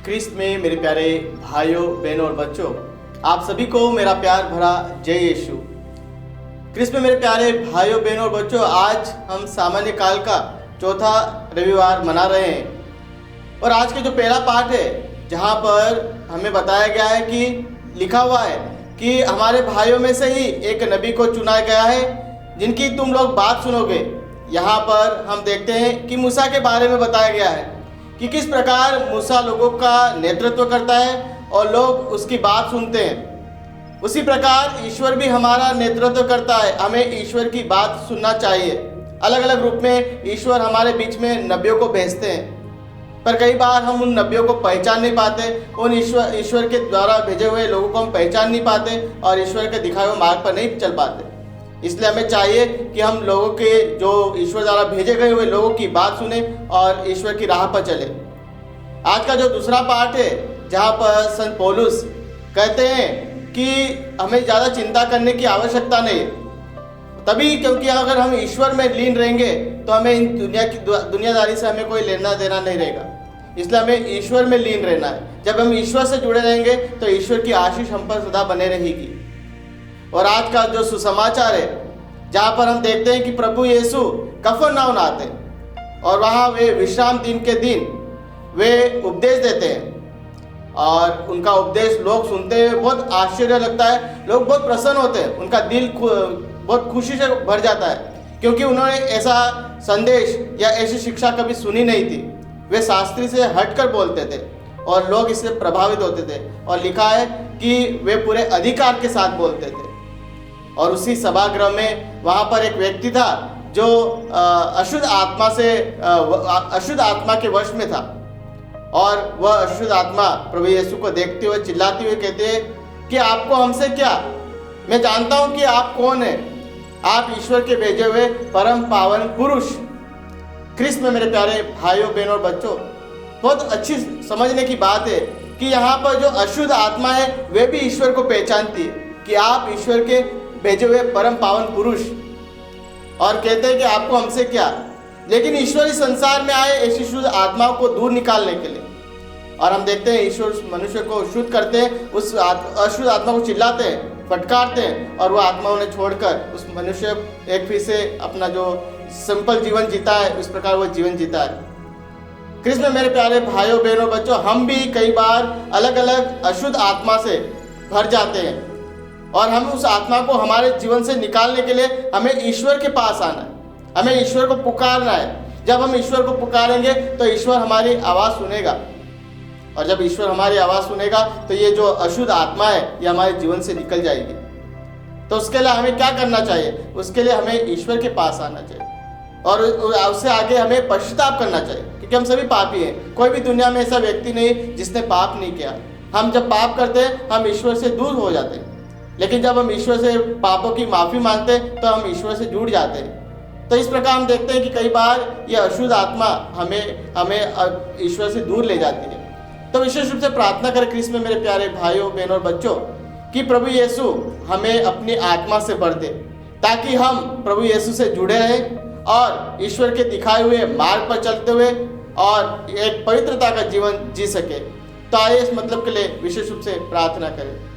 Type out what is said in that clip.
क्रिस्त में मेरे प्यारे भाइयों बहनों और बच्चों, आप सभी को मेरा प्यार भरा जय यीशु। क्रिस्त में मेरे प्यारे भाइयों बहनों और बच्चों, आज हम सामान्य काल का चौथा रविवार मना रहे हैं और आज के जो पहला पाठ है जहाँ पर हमें बताया गया है कि लिखा हुआ है कि हमारे भाइयों में से ही एक नबी को चुना गया है जिनकी तुम लोग बात सुनोगे। यहाँ पर हम देखते हैं कि मूसा के बारे में बताया गया है कि किस प्रकार मूसा लोगों का नेतृत्व करता है और लोग उसकी बात सुनते हैं। उसी प्रकार ईश्वर भी हमारा नेतृत्व करता है, हमें ईश्वर की बात सुनना चाहिए। अलग अलग रूप में ईश्वर हमारे बीच में नबियों को भेजते हैं, पर कई बार हम उन नबियों को पहचान नहीं पाते, उन ईश्वर के द्वारा भेजे हुए लोगों को हम पहचान नहीं पाते और ईश्वर के दिखाए हुए मार्ग पर नहीं चल पाते। इसलिए हमें चाहिए कि हम लोगों के जो ईश्वर द्वारा भेजे गए हुए लोगों की बात सुने और ईश्वर की राह पर चले। आज का जो दूसरा पाठ है जहाँ पर संत पौलुस कहते हैं कि हमें ज़्यादा चिंता करने की आवश्यकता नहीं है, तभी क्योंकि अगर हम ईश्वर में लीन रहेंगे तो हमें इन दुनियादारी से हमें कोई लेना देना नहीं रहेगा। इसलिए हमें ईश्वर में लीन रहना है। जब हम ईश्वर से जुड़े रहेंगे तो ईश्वर की आशीष हम पर सदा बने रहेगी। और आज का जो सुसमाचार है जहाँ पर हम देखते हैं कि प्रभु यीशु कफरनहूम आते हैं और वहाँ वे विश्राम दिन के दिन वे उपदेश देते हैं और उनका उपदेश लोग सुनते हुए बहुत आश्चर्य लगता है, लोग बहुत प्रसन्न होते हैं, उनका दिल बहुत खुशी से भर जाता है क्योंकि उन्होंने ऐसा संदेश या ऐसी शिक्षा कभी सुनी नहीं थी। वे शास्त्री से हटकर बोलते थे और लोग इससे प्रभावित होते थे और लिखा है कि वे पूरे अधिकार के साथ बोलते थे। और उसी सभागृह में वहाँ पर एक व्यक्ति था जो अशुद्ध आत्मा के वश में था और वह अशुद्ध आत्मा प्रभु यीशु को देखते हुए चिल्लाते हुए कहते हैं कि आपको हमसे क्या, मैं जानता हूँ कि आप कौन है, आप ईश्वर के भेजे हुए परम पावन पुरुष। क्रिस्त में मेरे प्यारे भाइयों बहनों और बच्चों, बहुत अच्छी समझने की बात है कि यहाँ पर जो अशुद्ध आत्मा है वे भी ईश्वर को पहचानती है कि आप ईश्वर के भेजे हुए परम पावन पुरुष, और कहते हैं कि आपको हमसे क्या। लेकिन ईश्वर इस संसार में आए ऐसी शुद्ध आत्माओं को दूर निकालने के लिए, और हम देखते हैं ईश्वर उस मनुष्य को शुद्ध करते हैं, उस अशुद्ध आत्मा को चिल्लाते हैं, फटकारते हैं और वह आत्मा उन्हें छोड़कर उस मनुष्य एक फिर से अपना जो सिंपल जीवन जीता है उस प्रकार वह जीवन जीता है। क्रिस्त में मेरे प्यारे भाइयों बहनों बच्चों, हम भी कई बार अलग अलग अशुद्ध आत्मा से भर जाते हैं और हम उस आत्मा को हमारे जीवन से निकालने के लिए हमें ईश्वर के पास आना है, हमें ईश्वर को पुकारना है। जब हम ईश्वर को पुकारेंगे तो ईश्वर हमारी आवाज़ सुनेगा, और जब ईश्वर हमारी आवाज़ सुनेगा तो ये जो अशुद्ध आत्मा है ये हमारे जीवन से निकल जाएगी। तो उसके लिए हमें क्या करना चाहिए? उसके लिए हमें ईश्वर के पास आना चाहिए और उससे आगे हमें पश्चाताप करना चाहिए, क्योंकि हम सभी पापी हैं। कोई भी दुनिया में ऐसा व्यक्ति नहीं जिसने पाप नहीं किया। हम जब पाप करते हैं हम ईश्वर से दूर हो जाते हैं, लेकिन जब हम ईश्वर से पापों की माफ़ी मांगते हैं तो हम ईश्वर से जुड़ जाते हैं। तो इस प्रकार हम देखते हैं कि कई बार ये अशुद्ध आत्मा हमें ईश्वर से दूर ले जाती है। तो विशेष रूप से प्रार्थना करें क्रिस्त में मेरे प्यारे भाइयों बहनों और बच्चों कि प्रभु यीशु हमें अपनी आत्मा से भर दे, ताकि हम प्रभु यीशु से जुड़े रहें और ईश्वर के दिखाए हुए मार्ग पर चलते हुए और एक पवित्रता का जीवन जी सके। तो आइए इस मतलब के लिए विशेष रूप से प्रार्थना करें।